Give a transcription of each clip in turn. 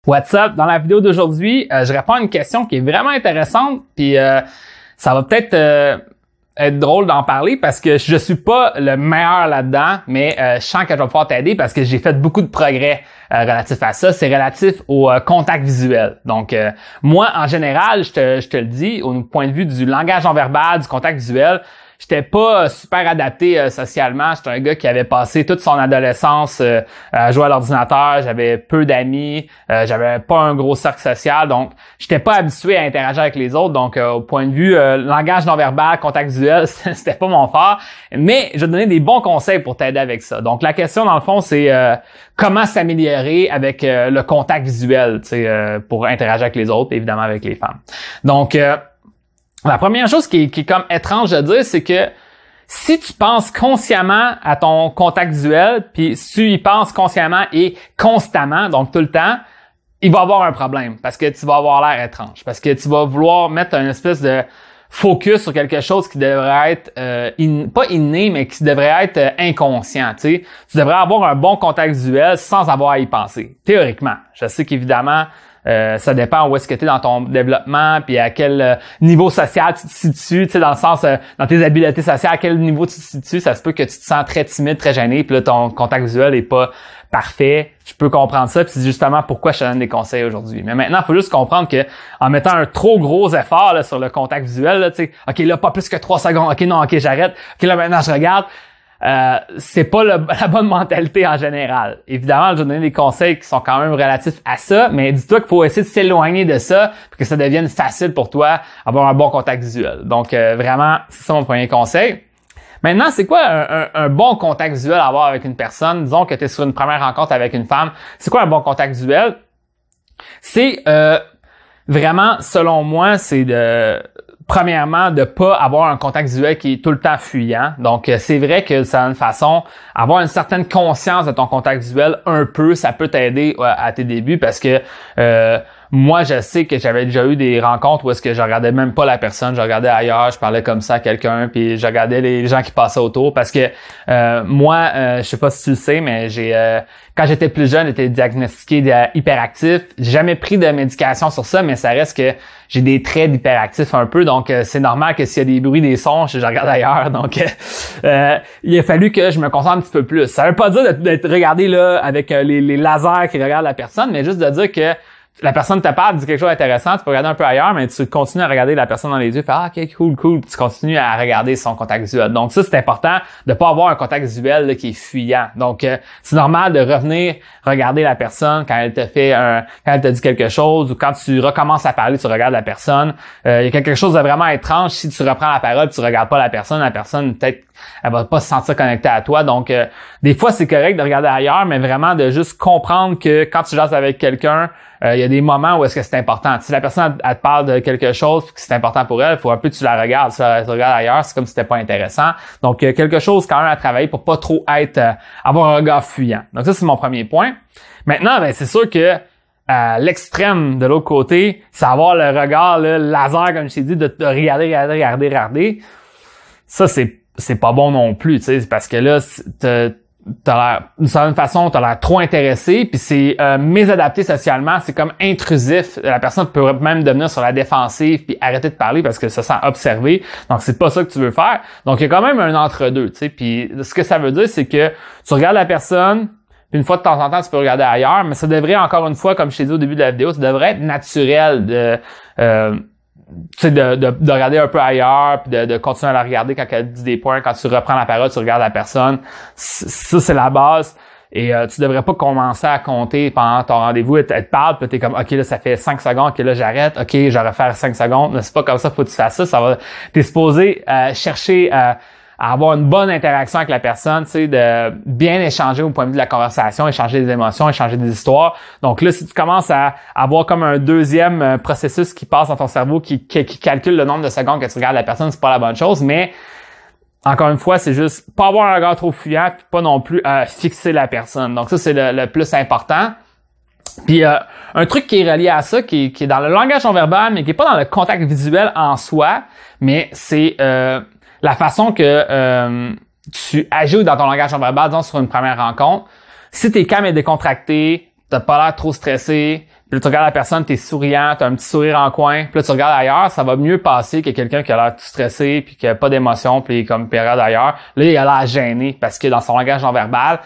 What's up? Dans la vidéo d'aujourd'hui, je réponds à une question qui est vraiment intéressante, puis ça va peut-être être drôle d'en parler parce que je suis pas le meilleur là-dedans, mais je sens que je vais pouvoir t'aider parce que j'ai fait beaucoup de progrès relatif à ça. C'est relatif au contact visuel. Donc, moi, en général, je te le dis, au point de vue du langage non verbal, du contact visuel, j'étais pas super adapté socialement. J'étais un gars qui avait passé toute son adolescence à jouer à l'ordinateur. J'avais peu d'amis. J'avais pas un gros cercle social. Donc, j'étais pas habitué à interagir avec les autres. Donc, au point de vue langage non verbal, contact visuel, c'était pas mon fort. Mais je vais te donner des bons conseils pour t'aider avec ça. Donc, la question, dans le fond, c'est comment s'améliorer avec le contact visuel, pour interagir avec les autres, évidemment avec les femmes. Donc, la première chose qui est comme étrange de dire, c'est que si tu penses consciemment à ton contact visuel, puis si tu y penses consciemment et constamment, donc tout le temps, il va y avoir un problème parce que tu vas avoir l'air étrange, parce que tu vas vouloir mettre une espèce de focus sur quelque chose qui devrait être pas inné, mais qui devrait être inconscient. Tu devrais avoir un bon contact visuel sans avoir à y penser, théoriquement. Je sais qu'évidemment, ça dépend où est-ce que tu es dans ton développement, puis à quel niveau social tu te situes, tu sais, dans le sens, dans tes habiletés sociales, à quel niveau tu te situes. Ça se peut que tu te sens très timide, très gêné, puis là, ton contact visuel est pas parfait. Je peux comprendre ça, puis c'est justement pourquoi je te donne des conseils aujourd'hui. Mais maintenant, il faut juste comprendre que en mettant un trop gros effort là, sur le contact visuel, là, tu sais, OK, là, pas plus que 3 secondes, OK, non, OK, j'arrête, OK, là, maintenant, je regarde. C'est pas la bonne mentalité en général. Évidemment, je vais donner des conseils qui sont quand même relatifs à ça, mais dis-toi qu'il faut essayer de s'éloigner de ça pour que ça devienne facile pour toi avoir un bon contact visuel. Donc, vraiment, c'est ça mon premier conseil. Maintenant, c'est quoi un bon contact visuel à avoir avec une personne? Disons que tu es sur une première rencontre avec une femme. C'est quoi un bon contact visuel? C'est vraiment, selon moi, c'est premièrement, de pas avoir un contact visuel qui est tout le temps fuyant. Donc, c'est vrai que c'est une façon, avoir une certaine conscience de ton contact visuel un peu, ça peut t'aider à tes débuts parce que moi, je sais que j'avais déjà eu des rencontres où est-ce que je regardais même pas la personne, je regardais ailleurs, je parlais comme ça à quelqu'un, puis je regardais les gens qui passaient autour parce que moi, je sais pas si tu le sais, mais quand j'étais plus jeune, j'étais diagnostiqué d'hyperactif. J'ai jamais pris de médication sur ça, mais ça reste que j'ai des traits d'hyperactif un peu, donc c'est normal que s'il y a des bruits, des sons, je regarde ailleurs. Donc, il a fallu que je me concentre un petit peu plus. Ça veut pas dire d'être regardé là avec les lasers qui regardent la personne, mais juste de dire que la personne te parle, dit quelque chose d'intéressant, tu peux regarder un peu ailleurs, mais tu continues à regarder la personne dans les yeux, fais OK, cool, puis tu continues à regarder son contact visuel. Donc ça, c'est important de pas avoir un contact visuel là, qui est fuyant. Donc c'est normal de revenir regarder la personne quand elle te fait quand elle te dit quelque chose ou quand tu recommences à parler, tu regardes la personne. Il y a quelque chose de vraiment étrange si tu reprends la parole, tu regardes pas la personne peut-être elle va pas se sentir connectée à toi. Donc des fois, c'est correct de regarder ailleurs, mais vraiment de juste comprendre que quand tu jases avec quelqu'un, il y a des moments où est-ce que c'est important. Si la personne elle te parle de quelque chose et que c'est important pour elle, il faut un peu que tu la regardes. Si tu la regardes ailleurs, c'est comme si c'était pas intéressant. Donc, quelque chose quand même à travailler pour pas trop avoir un regard fuyant. Donc, ça, c'est mon premier point. Maintenant, c'est sûr que à l'extrême de l'autre côté, c'est avoir le regard là, laser, comme je t'ai dit, de regarder. Ça, c'est pas bon non plus, tu sais, parce que là, t'as l'air, d'une certaine façon, t'as l'air trop intéressé, puis c'est mésadapté socialement, c'est comme intrusif. La personne peut même devenir sur la défensive puis arrêter de parler parce que ça sent observé. Donc c'est pas ça que tu veux faire. Donc il y a quand même un entre-deux, tu sais. Puis ce que ça veut dire, c'est que tu regardes la personne, puis une fois de temps en temps, tu peux regarder ailleurs, mais ça devrait encore une fois, comme je t'ai dit au début de la vidéo, ça devrait être naturel de regarder un peu ailleurs, puis de continuer à la regarder quand elle dit des points, quand tu reprends la parole, tu regardes la personne. Ça, c'est la base. Et tu devrais pas commencer à compter pendant ton rendez-vous. Elle te parle, puis t'es comme, OK, là, ça fait 5 secondes, OK, là, j'arrête, OK, je vais refaire 5 secondes. Mais c'est pas comme ça, faut que tu fasses ça. T'es supposé chercher à avoir une bonne interaction avec la personne, tu sais, de bien échanger au point de vue de la conversation, échanger des émotions, échanger des histoires. Donc là, si tu commences à avoir comme un deuxième processus qui passe dans ton cerveau, qui calcule le nombre de secondes que tu regardes la personne, c'est pas la bonne chose, mais encore une fois, c'est juste pas avoir un regard trop fuyant, puis pas non plus fixer la personne. Donc ça, c'est le plus important. Puis un truc qui est relié à ça, qui est dans le langage non verbal, mais qui est pas dans le contact visuel en soi, mais c'est la façon que tu agis dans ton langage non verbal, disons sur une première rencontre. Si t'es calme et décontracté, t'as pas l'air trop stressé, puis là, tu regardes la personne, t'es souriant, t'as un petit sourire en coin, puis là, tu regardes ailleurs, ça va mieux passer que quelqu'un qui a l'air tout stressé, puis qui a pas d'émotion, puis comme il regarde ailleurs. Là, il a l'air gêné, parce que dans son langage non verbal,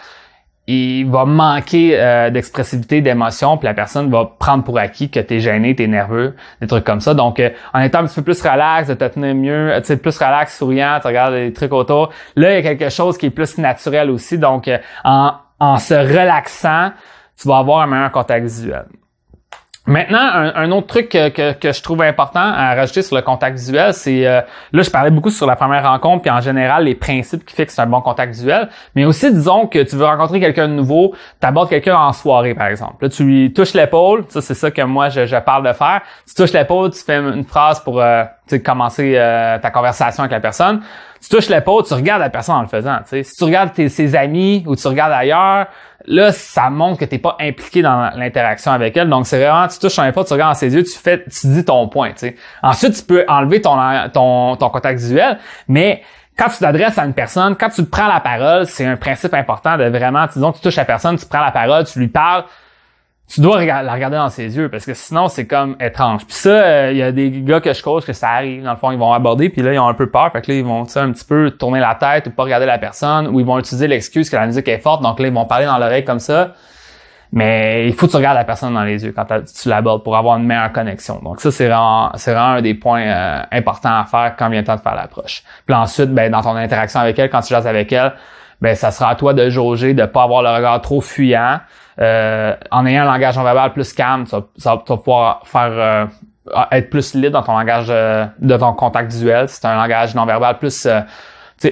il va manquer d'expressivité, d'émotion, puis la personne va prendre pour acquis que t'es gêné, t'es nerveux, des trucs comme ça. Donc, en étant un petit peu plus relax, de te tenir mieux, tu sais, plus relax, souriant, tu regardes les trucs autour, là, il y a quelque chose qui est plus naturel aussi. Donc, en se relaxant, tu vas avoir un meilleur contact visuel. Maintenant, un autre truc que je trouve important à rajouter sur le contact visuel, c'est là je parlais beaucoup sur la première rencontre puis en général les principes qui fixent un bon contact visuel, mais aussi disons que tu veux rencontrer quelqu'un de nouveau, tu abordes quelqu'un en soirée par exemple. Là tu lui touches l'épaule, ça c'est ça que moi je parle de faire. Tu touches l'épaule, tu fais une phrase pour commencer ta conversation avec la personne. Tu touches l'épaule, tu regardes la personne en le faisant. T'sais. Si tu regardes ses amis ou tu regardes ailleurs, là, ça montre que t'es pas impliqué dans l'interaction avec elle. Donc, c'est vraiment, tu touches son épaule, tu regardes dans ses yeux, tu dis ton point. T'sais. Ensuite, tu peux enlever ton contact visuel, mais quand tu t'adresses à une personne, quand tu prends la parole, c'est un principe important de vraiment, disons, tu touches la personne, tu prends la parole, tu lui parles, tu dois la regarder dans ses yeux parce que sinon c'est comme étrange. Puis ça, il y a des gars que je coach que ça arrive, dans le fond ils vont aborder puis là ils ont un peu peur, fait que là ils vont un petit peu tourner la tête ou pas regarder la personne ou ils vont utiliser l'excuse que la musique est forte, donc là ils vont parler dans l'oreille comme ça. Mais il faut que tu regardes la personne dans les yeux quand tu l'abordes pour avoir une meilleure connexion. Donc ça c'est vraiment un des points importants à faire quand vient le temps de faire l'approche. Puis ensuite dans ton interaction avec elle, quand tu jases avec elle, ça sera à toi de jauger, de pas avoir le regard trop fuyant. En ayant un langage non verbal plus calme, tu vas pouvoir faire être plus libre dans ton langage de ton contact visuel. Si c'est un langage non verbal plus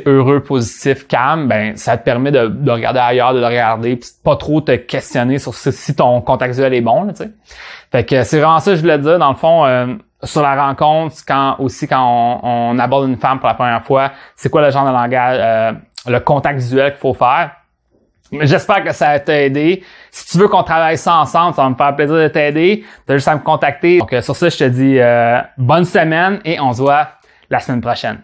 heureux, positif, calme, ça te permet de regarder ailleurs, de le regarder, puis pas trop te questionner sur si ton contact visuel est bon. Là, t'sais. Fait que c'est vraiment ça que je voulais dire. Dans le fond, sur la rencontre, quand on aborde une femme pour la première fois, c'est quoi le genre de langage, le contact visuel qu'il faut faire. J'espère que ça t'a aidé. Si tu veux qu'on travaille ça ensemble, ça va me faire plaisir de t'aider. T'as juste à me contacter. Donc sur ça, je te dis bonne semaine et on se voit la semaine prochaine.